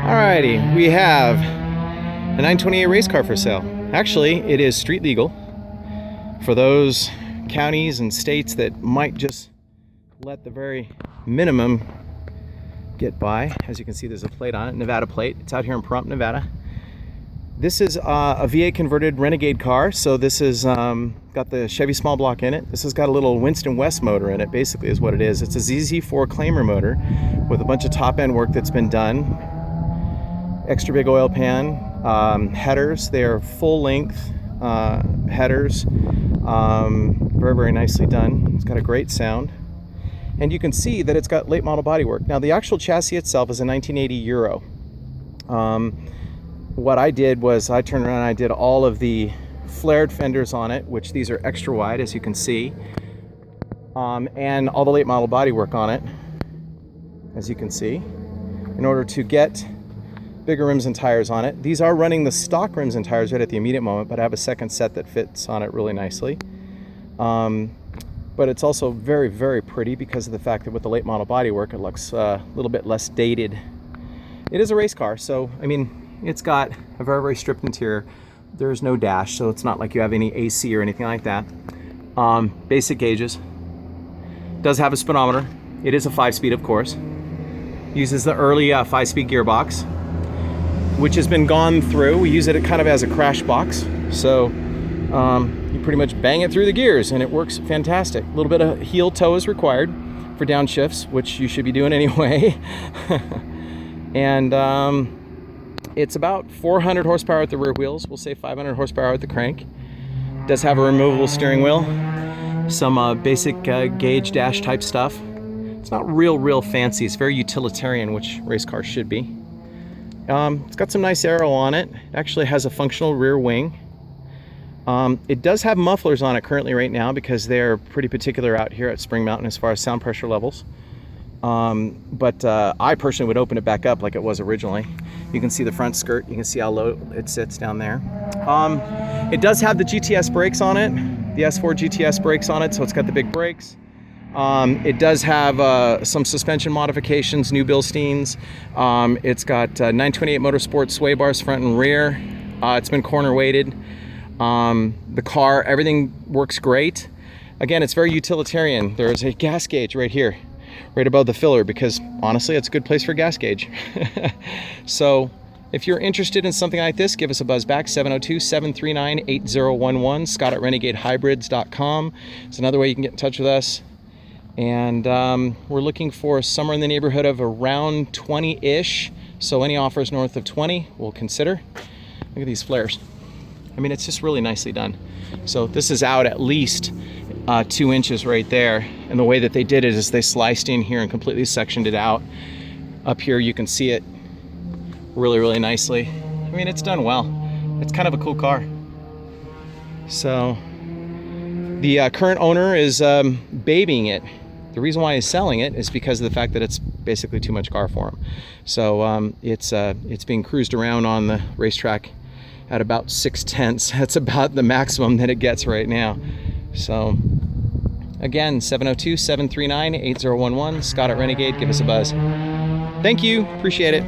Alrighty, we have a 928 race car for sale. Actually, it is street legal for those counties and states that might just let the very minimum get by. As you can see, there's a plate on it, Nevada plate. It's out here in Pahrump, Nevada. This is a V8 converted Renegade car. So this is got the Chevy small block in it. This has got a little Winston West motor in it, basically is what it is. It's a ZZ4 Claimer motor with a bunch of top end work that's been done. Extra big oil pan, headers. They are full length headers. Very, very nicely done. It's got a great sound. And you can see that it's got late model bodywork. Now the actual chassis itself is a 1980 Euro. What I did was I turned around and I did all of the flared fenders on it, which these are extra wide, as you can see, and all the late model bodywork on it, as you can see, in order to get bigger rims and tires on it. These are running the stock rims and tires right at the immediate moment, but I have a second set that fits on it really nicely. But it's also very, very pretty because of the fact that with the late model bodywork, it looks a little bit less dated. It is a race car, so I mean, it's got a very, very stripped interior. There's no dash, so it's not like you have any AC or anything like that. Basic gauges. Does have a speedometer. It is a 5-speed, of course. Uses the early 5-speed gearbox, which has been gone through. We use it kind of as a crash box. So you pretty much bang it through the gears and it works fantastic. A little bit of heel toe is required for downshifts, which you should be doing anyway. And it's about 400 horsepower at the rear wheels. We'll say 500 horsepower at the crank. Does have a removable steering wheel. Some basic gauge dash type stuff. It's not real fancy. It's very utilitarian, which race cars should be. It's got some nice aero on it. It actually has a functional rear wing. It does have mufflers on it currently right now because they're pretty particular out here at Spring Mountain as far as sound pressure levels. But I personally would open it back up like it was originally. You can see the front skirt. You can see how low it sits down there. It does have the GTS brakes on it, the S4 GTS brakes on it, so it's got the big brakes. It does have some suspension modifications, new Bilsteins. It's got 928 Motorsport sway bars front and rear. It's been corner weighted. The car, everything works great. Again, it's very utilitarian. There's a gas gauge right here, right above the filler, because honestly, it's a good place for a gas gauge. So if you're interested in something like this, give us a buzz back, 702-739-8011, Scott at renegadehybrids.com. It's another way you can get in touch with us. And we're looking for somewhere in the neighborhood of around 20-ish. So any offers north of 20, we'll consider. Look at these flares. I mean, it's just really nicely done. So this is out at least 2 inches right there. And the way that they did it is they sliced in here and completely sectioned it out. Up here, you can see it really nicely. I mean, it's done well. It's kind of a cool car. So the current owner is babying it. The reason why he's selling it is because of the fact that it's basically too much car for him. So it's being cruised around on the racetrack at about 6/10. That's about the maximum that it gets right now. So again, 702-739-8011, Scott at Renegade, give us a buzz. Thank you, appreciate it.